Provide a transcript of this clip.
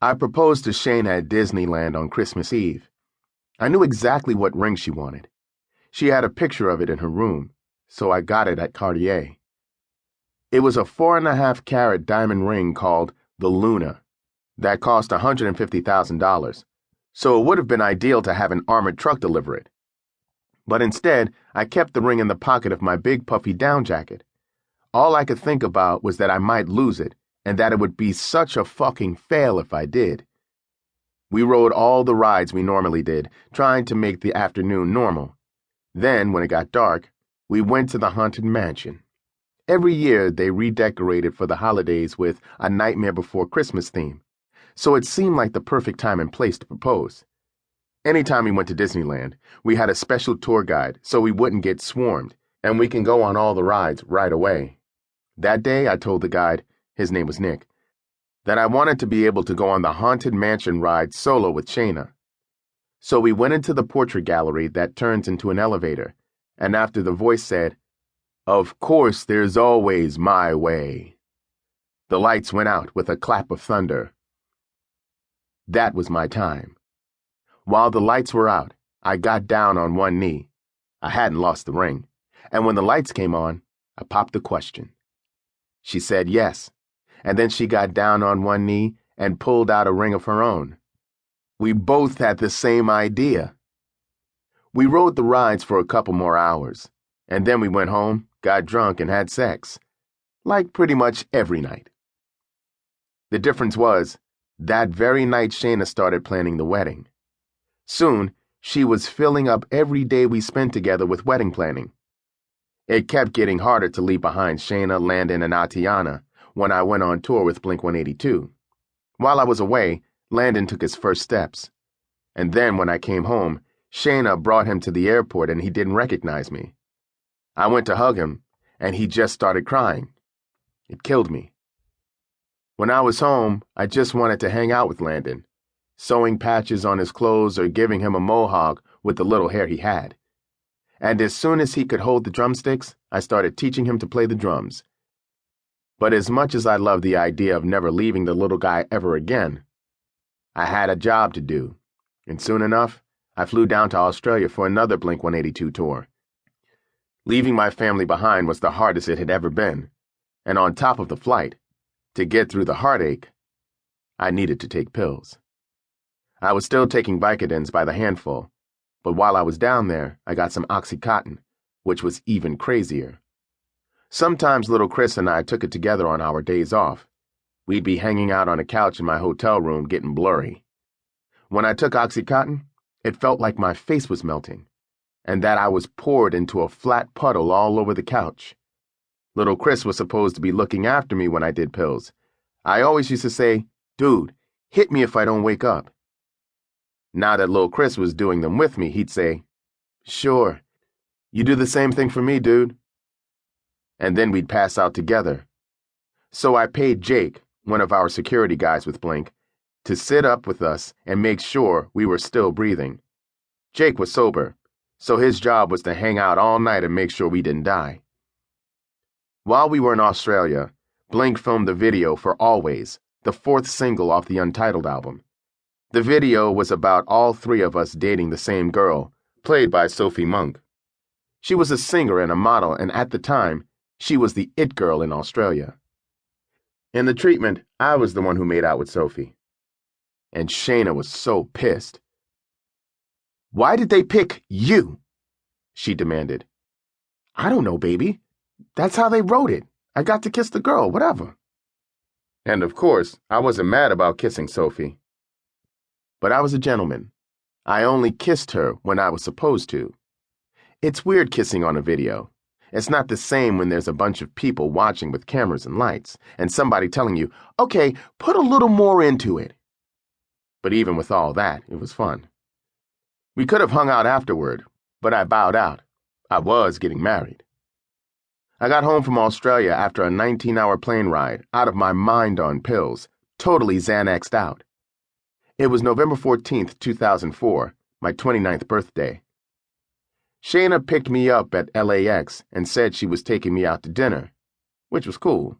I proposed to Shayna at Disneyland on Christmas Eve. I knew exactly what ring she wanted. She had a picture of it in her room, so I got it at Cartier. It was a 4.5-carat diamond ring called the Luna that cost $150,000, so it would have been ideal to have an armored truck deliver it. But instead, I kept the ring in the pocket of my big puffy down jacket. All I could think about was that I might lose it, and that it would be such a fucking fail if I did. We rode all the rides we normally did, trying to make the afternoon normal. Then, when it got dark, we went to the Haunted Mansion. Every year, they redecorated for the holidays with a Nightmare Before Christmas theme, so it seemed like the perfect time and place to propose. Anytime we went to Disneyland, we had a special tour guide so we wouldn't get swarmed, and we can go on all the rides right away. That day, I told the guide, his name was Nick, that I wanted to be able to go on the Haunted Mansion ride solo with Shayna. So we went into the portrait gallery that turns into an elevator, and after the voice said, "Of course there's always my way," the lights went out with a clap of thunder. That was my time. While the lights were out, I got down on one knee. I hadn't lost the ring, and when the lights came on, I popped the question. She said yes, and then she got down on one knee and pulled out a ring of her own. We both had the same idea. We rode the rides for a couple more hours, and then we went home, got drunk, and had sex, like pretty much every night. The difference was, that very night Shayna started planning the wedding. Soon, she was filling up every day we spent together with wedding planning. It kept getting harder to leave behind Shayna, Landon, and Atiana when I went on tour with Blink-182. While I was away, Landon took his first steps. And then when I came home, Shayna brought him to the airport and he didn't recognize me. I went to hug him, and he just started crying. It killed me. When I was home, I just wanted to hang out with Landon, sewing patches on his clothes or giving him a mohawk with the little hair he had. And as soon as he could hold the drumsticks, I started teaching him to play the drums. But as much as I loved the idea of never leaving the little guy ever again, I had a job to do, and soon enough, I flew down to Australia for another Blink-182 tour. Leaving my family behind was the hardest it had ever been, and on top of the flight, to get through the heartache, I needed to take pills. I was still taking Vicodins by the handful, but while I was down there, I got some Oxycontin, which was even crazier. Sometimes little Chris and I took it together on our days off. We'd be hanging out on a couch in my hotel room getting blurry. When I took Oxycontin, it felt like my face was melting, and that I was poured into a flat puddle all over the couch. Little Chris was supposed to be looking after me when I did pills. I always used to say, "Dude, hit me if I don't wake up." Now that little Chris was doing them with me, he'd say, "Sure, you do the same thing for me, dude." And then we'd pass out together. So I paid Jake, one of our security guys with Blink, to sit up with us and make sure we were still breathing. Jake was sober, so his job was to hang out all night and make sure we didn't die. While we were in Australia, Blink filmed the video for Always, the 4th single off the Untitled album. The video was about all 3 of us dating the same girl, played by Sophie Monk. She was a singer and a model, and at the time, she was the it girl in Australia. In the treatment, I was the one who made out with Sophie. And Shayna was so pissed. "Why did they pick you?" she demanded. "I don't know, baby. That's how they wrote it. I got to kiss the girl, whatever." And of course, I wasn't mad about kissing Sophie. But I was a gentleman. I only kissed her when I was supposed to. It's weird kissing on a video. It's not the same when there's a bunch of people watching with cameras and lights, and somebody telling you, "Okay, put a little more into it." But even with all that, it was fun. We could have hung out afterward, but I bowed out. I was getting married. I got home from Australia after a 19-hour plane ride, out of my mind on pills, totally Xanaxed out. It was November 14th, 2004, my 29th birthday. Shayna picked me up at LAX and said she was taking me out to dinner, which was cool.